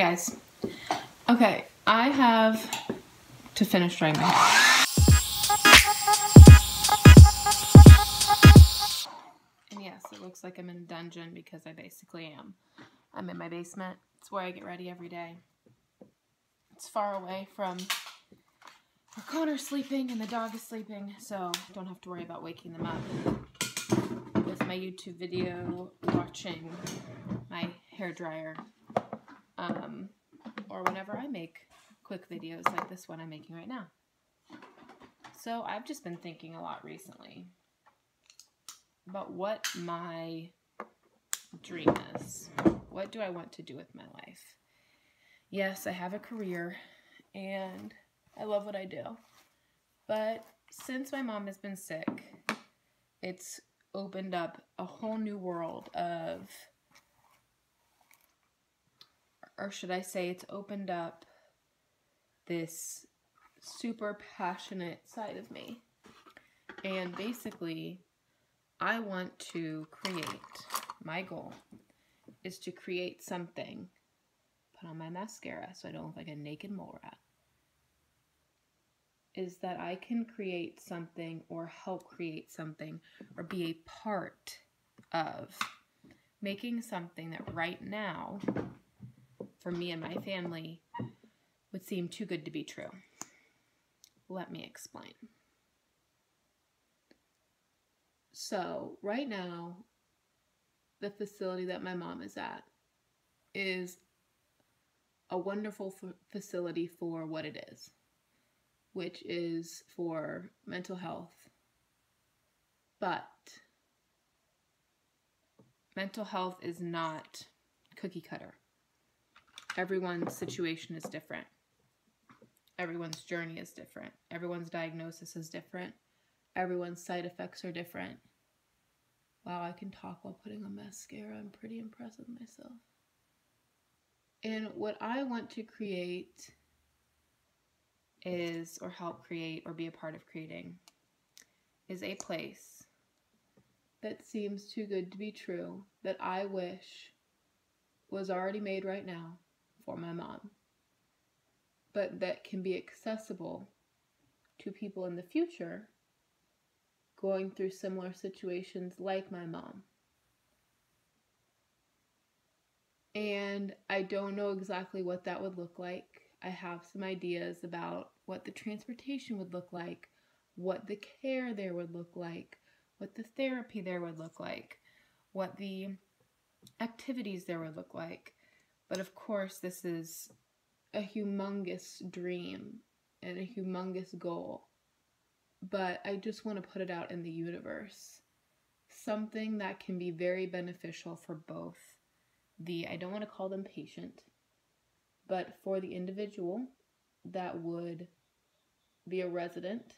guys. Okay, I have to finish drying my hair. And yes, it looks like I'm in a dungeon because I basically am. I'm in my basement. It's where I get ready every day. It's far away from where Connor's sleeping and the dog is sleeping, so I don't have to worry about waking them up with my YouTube video, watching my hair dryer, or whenever I make quick videos like this one I'm making right now. So I've just been thinking a lot recently about what my dream is. What do I want to do with my life? Yes, I have a career and I love what I do. But since my mom has been sick, it's opened up a whole new world of, or should I say, it's opened up this super passionate side of me. And basically, I want to create, my goal is to create something, put on my mascara so I don't look like a naked mole rat, is that I can create something or help create something or be a part of making something that right now, for me and my family, would seem too good to be true. Let me explain. So right now, the facility that my mom is at is a wonderful facility for what it is, which is for mental health. But mental health is not cookie cutter. Everyone's situation is different. Everyone's journey is different. Everyone's diagnosis is different. Everyone's side effects are different. Wow, I can talk while putting on mascara. I'm pretty impressed with myself. And what I want to create is, or help create, or be a part of creating, is a place that seems too good to be true, that I wish was already made right now for my mom, but that can be accessible to people in the future going through similar situations like my mom. And I don't know exactly what that would look like. I have some ideas about what the transportation would look like, what the care there would look like, what the therapy there would look like, what the activities there would look like. But of course, this is a humongous dream and a humongous goal. But I just want to put it out in the universe. Something that can be very beneficial for both I don't want to call them patient, but for the individual that would be a resident,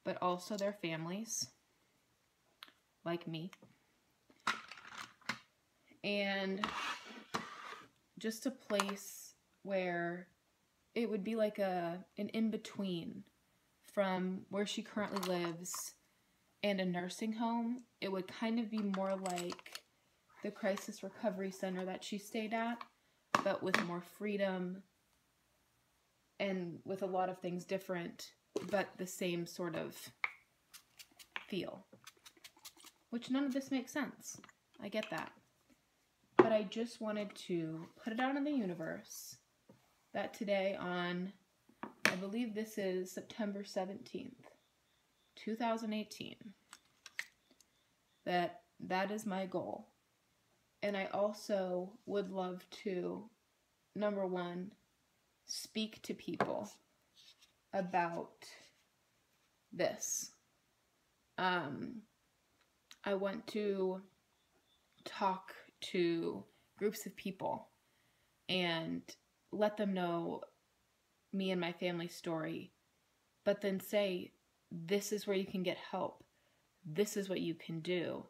but also their families, like me. And just a place where it would be like an in-between from where she currently lives and a nursing home. It would kind of be more like the crisis recovery center that she stayed at, but with more freedom and with a lot of things different, but the same sort of feel. Which none of this makes sense. I get that. But I just wanted to put it out in the universe that today on, I believe this is September 17th, 2018, that is my goal. And I also would love to, number one, speak to people about this. I want to talk to groups of people and let them know me and my family's story, but then say, this is where you can get help. This is what you can do.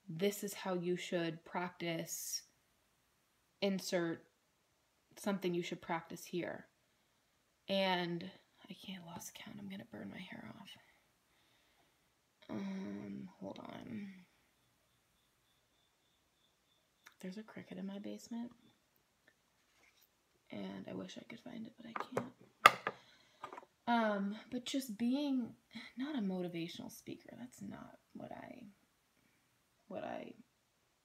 This is how you should practice, insert something you should practice here. And I can't lost count. I'm going to burn my hair off. Hold on. There's a cricket in my basement. and I wish I could find it, but I can't. But just being not a motivational speaker, that's not what I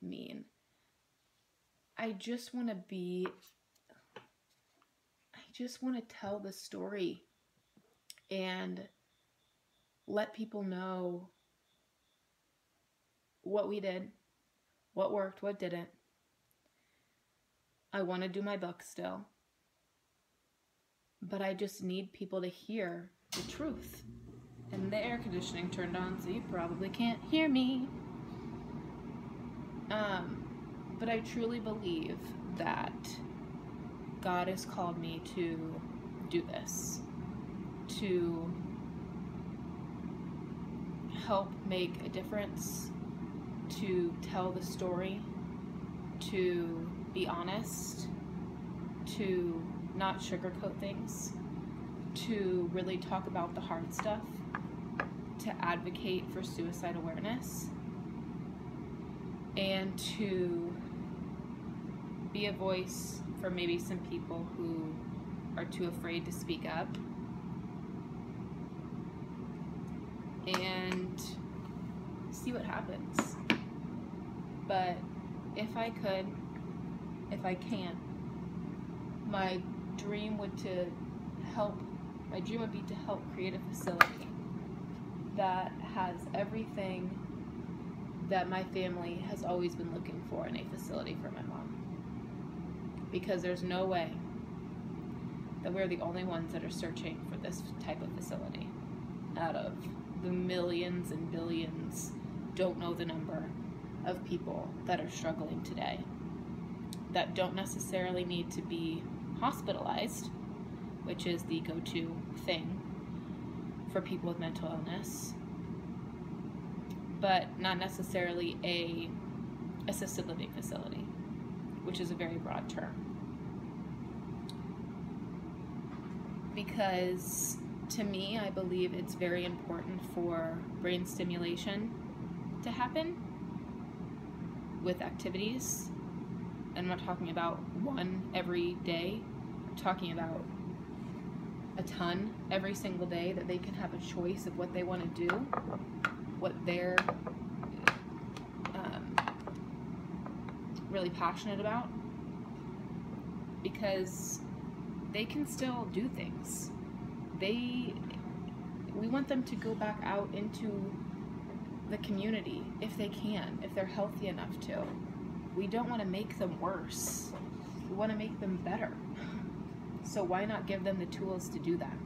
mean. I just want to tell the story and let people know what we did, what worked, what didn't. I want to do my book still, but I just need people to hear the truth. And the air conditioning turned on, so you probably can't hear me. But I truly believe that God has called me to do this, to help make a difference, to tell the story, to be honest, to not sugarcoat things, to really talk about the hard stuff, to advocate for suicide awareness, and to be a voice for maybe some people who are too afraid to speak up, and see what happens. But if I can, my dream would be to help create a facility that has everything that my family has always been looking for in a facility for my mom. Because there's no way that we're the only ones that are searching for this type of facility. Out of the millions and billions, don't know the number of people that are struggling today, that don't necessarily need to be hospitalized, which is the go-to thing for people with mental illness, but not necessarily a assisted living facility, which is a very broad term. Because to me, I believe it's very important for brain stimulation to happen with activities. And I'm not talking about one every day. I'm talking about a ton every single day, that they can have a choice of what they want to do, what they're really passionate about, because they can still do things. We want them to go back out into the community if they can, if they're healthy enough to. We don't want to make them worse. We want to make them better. So why not give them the tools to do that?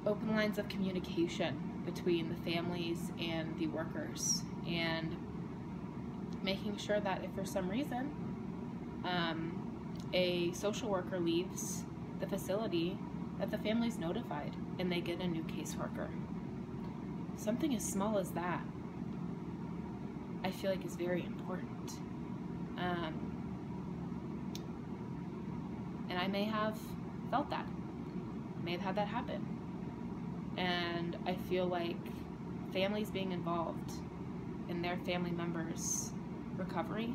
Open lines of communication between the families and the workers, and making sure that if for some reason a social worker leaves the facility, that the family's notified and they get a new caseworker. Something as small as that, I feel like, is very important. And I may have felt that. I may have had that happen. And I feel like families being involved in their family members' recovery,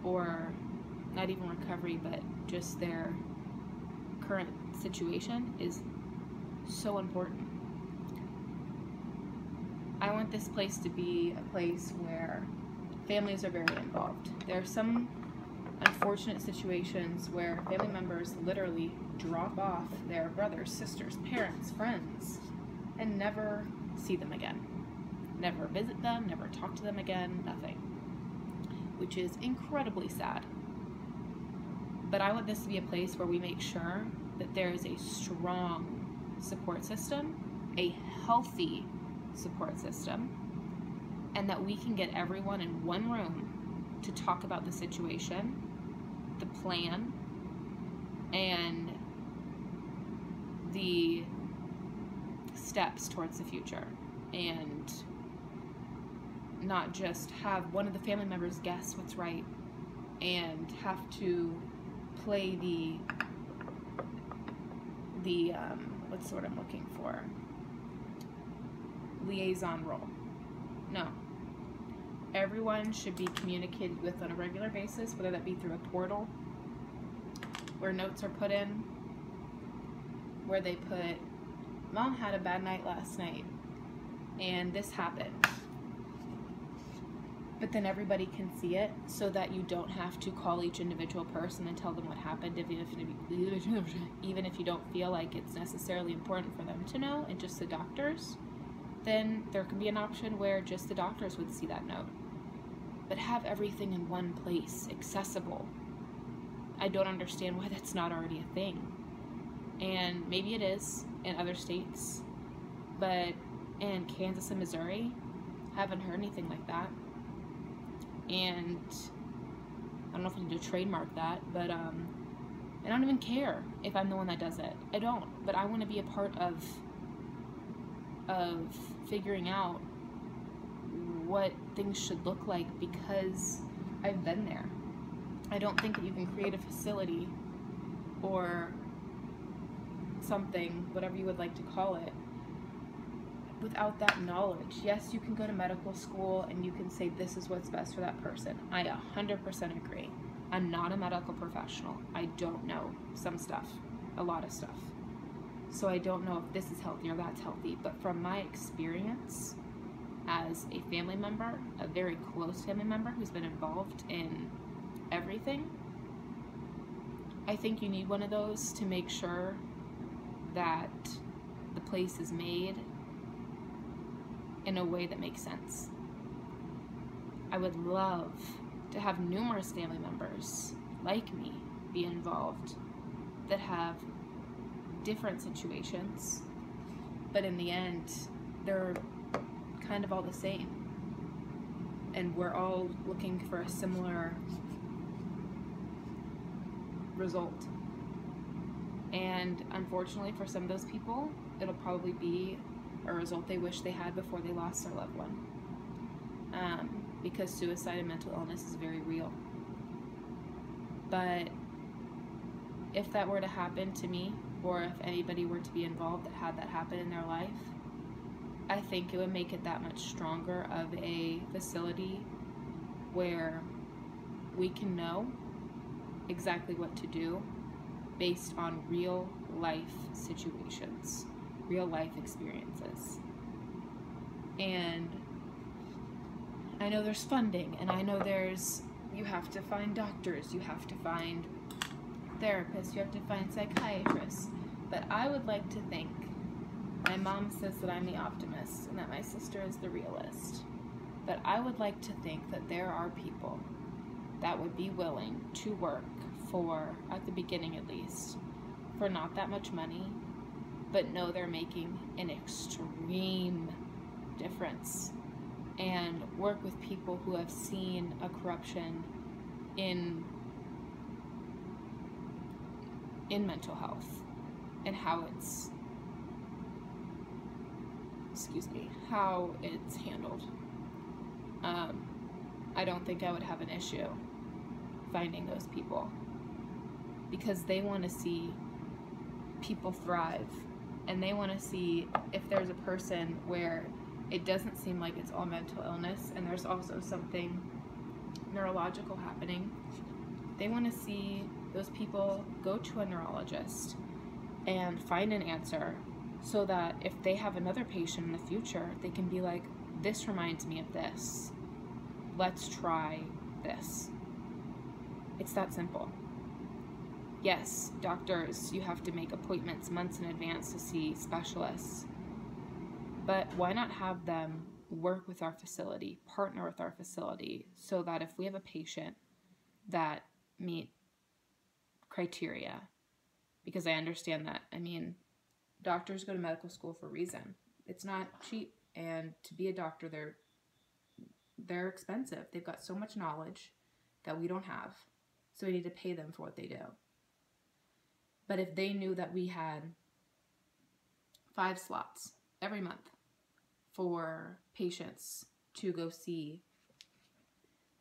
or not even recovery, but just their current situation, is so important. I want this place to be a place where families are very involved. There are some unfortunate situations where family members literally drop off their brothers, sisters, parents, friends, and never see them again. Never visit them, never talk to them again, nothing. Which is incredibly sad. But I want this to be a place where we make sure that there is a strong support system, a healthy support system, and that we can get everyone in one room to talk about the situation, the plan, and the steps towards the future, and not just have one of the family members guess what's right and have to play the what's the word I'm looking for? Liaison role. No. Everyone should be communicated with on a regular basis, whether that be through a portal where notes are put in, where they put, Mom had a bad night last night, and this happened. But then everybody can see it, so that you don't have to call each individual person and tell them what happened, even if you don't feel like it's necessarily important for them to know, and just the doctors. Then there could be an option where just the doctors would see that note. But have everything in one place, accessible. I don't understand why that's not already a thing. And maybe it is in other states, but in Kansas and Missouri, haven't heard anything like that. And I don't know if I need to trademark that, but I don't even care if I'm the one that does it. I don't, but I want to be a part of figuring out what things should look like, because I've been there. I don't think that you can create a facility or something, whatever you would like to call it, without that knowledge. Yes, you can go to medical school and you can say this is what's best for that person. I 100% agree. I'm not a medical professional. I don't know some stuff, a lot of stuff. So I don't know if this is healthy or that's healthy, but from my experience as a family member, a very close family member who's been involved in everything, I think you need one of those to make sure that the place is made in a way that makes sense. I would love to have numerous family members like me be involved that have different situations, but in the end, they're kind of all the same. And we're all looking for a similar result. And unfortunately for some of those people, it'll probably be a result they wish they had before they lost their loved one. Because suicide and mental illness is very real. But if that were to happen to me, or if anybody were to be involved that had that happen in their life, I think it would make it that much stronger of a facility where we can know exactly what to do based on real life situations, real life experiences. And I know there's funding, and I know you have to find doctors, you have to find therapists, you have to find psychiatrists, but I would like to think, my mom says that I'm the optimist and that my sister is the realist, but I would like to think that there are people that would be willing to work for, at the beginning at least, for not that much money, but know they're making an extreme difference, and work with people who have seen a corruption in mental health and how it's handled. I don't think I would have an issue finding those people, because they want to see people thrive, and they want to see if there's a person where it doesn't seem like it's all mental illness and there's also something neurological happening. They want to see those people go to a neurologist and find an answer, so that if they have another patient in the future, they can be like, this reminds me of this. Let's try this. It's that simple. Yes, doctors, you have to make appointments months in advance to see specialists. But why not have them work with our facility, partner with our facility, so that if we have a patient that meet criteria, because I understand that, I mean, doctors go to medical school for a reason. It's not cheap, and to be a doctor, they're expensive. They've got so much knowledge that we don't have, so we need to pay them for what they do. But if they knew that we had 5 slots every month for patients to go see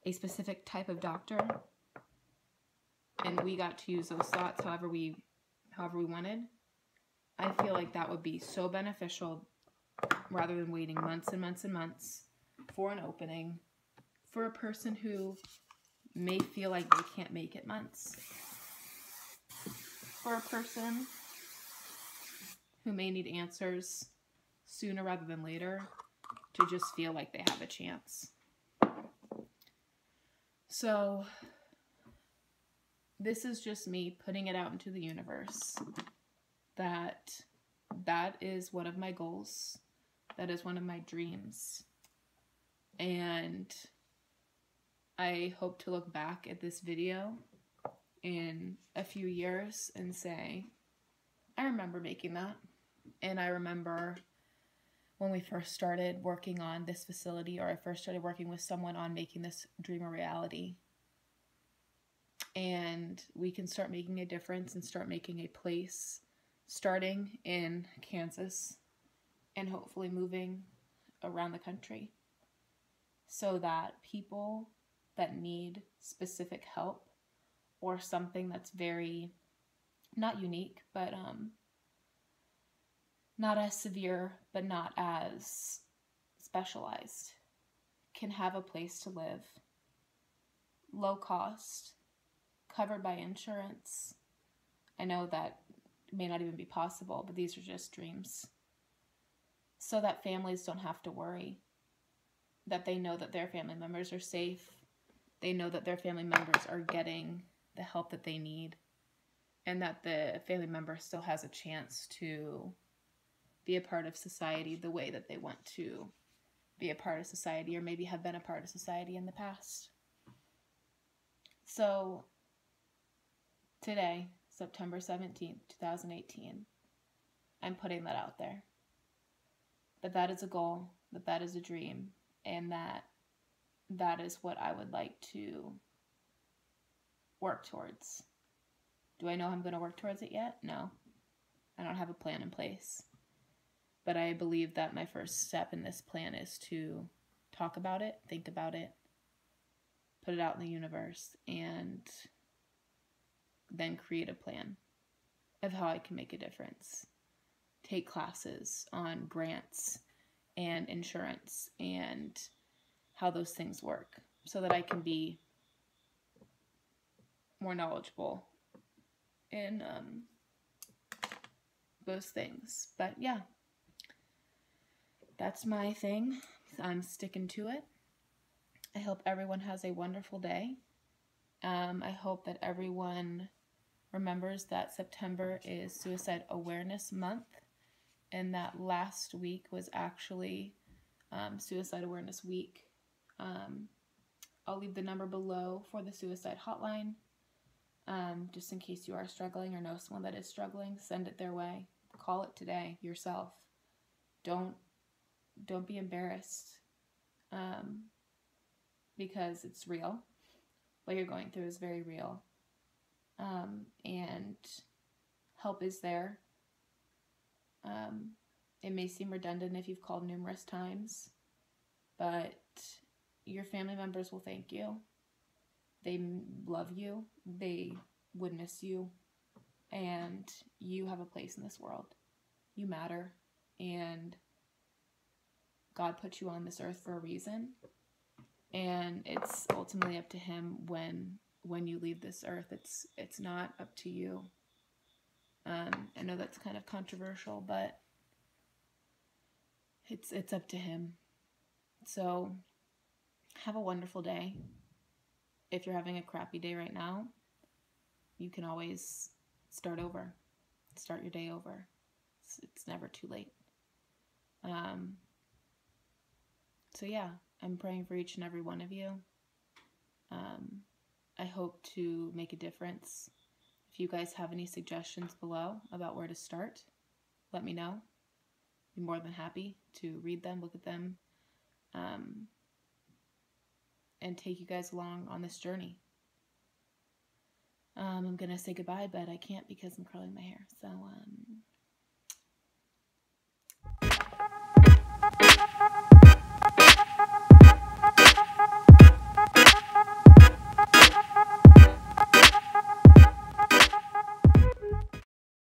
a specific type of doctor, and we got to use those slots however we wanted, I feel like that would be so beneficial, rather than waiting months and months and months for an opening for a person who may feel like they can't make it months. for a person who may need answers sooner rather than later to just feel like they have a chance. So this is just me putting it out into the universe that is one of my goals. That is one of my dreams. And I hope to look back at this video in a few years and say, I remember making that. And I remember when we first started working on this facility, or I first started working with someone on making this dream a reality. And we can start making a difference and start making a place, starting in Kansas and hopefully moving around the country, so that people that need specific help or something that's very, not unique, but not as severe, but not as specialized, can have a place to live, low cost, covered by insurance. I know that may not even be possible, but these are just dreams. So that families don't have to worry, that they know that their family members are safe, they know that their family members are getting the help that they need, and that the family member still has a chance to be a part of society the way that they want to be a part of society, or maybe have been a part of society in the past. So today, September 17th, 2018, I'm putting that out there. That is a goal, that is a dream, and that is what I would like to work towards. Do I know how I'm going to work towards it yet? No. I don't have a plan in place. But I believe that my first step in this plan is to talk about it, think about it, put it out in the universe, and then create a plan of how I can make a difference. Take classes on grants and insurance and how those things work, so that I can be more knowledgeable in those things. But yeah, that's my thing. I'm sticking to it. I hope everyone has a wonderful day. I hope that everyone remembers that September is Suicide Awareness Month, and that last week was actually Suicide Awareness Week. I'll leave the number below for the suicide hotline, just in case you are struggling or know someone that is struggling. Send it their way. Call it today yourself. Don't be embarrassed, because it's real. What you're going through is very real, and help is there. It may seem redundant if you've called numerous times, but your family members will thank you. They love you. They would miss you. And you have a place in this world. You matter. And God put you on this earth for a reason. And it's ultimately up to Him when you leave this earth. It's not up to you. I know that's kind of controversial, but it's up to Him. So have a wonderful day. If you're having a crappy day right now, you can always start over. Start your day over. It's never too late. So yeah, I'm praying for each and every one of you. I hope to make a difference. If you guys have any suggestions below about where to start, let me know. Be more than happy to read them, look at them, and take you guys along on this journey. I'm going to say goodbye, but I can't because I'm curling my hair. So,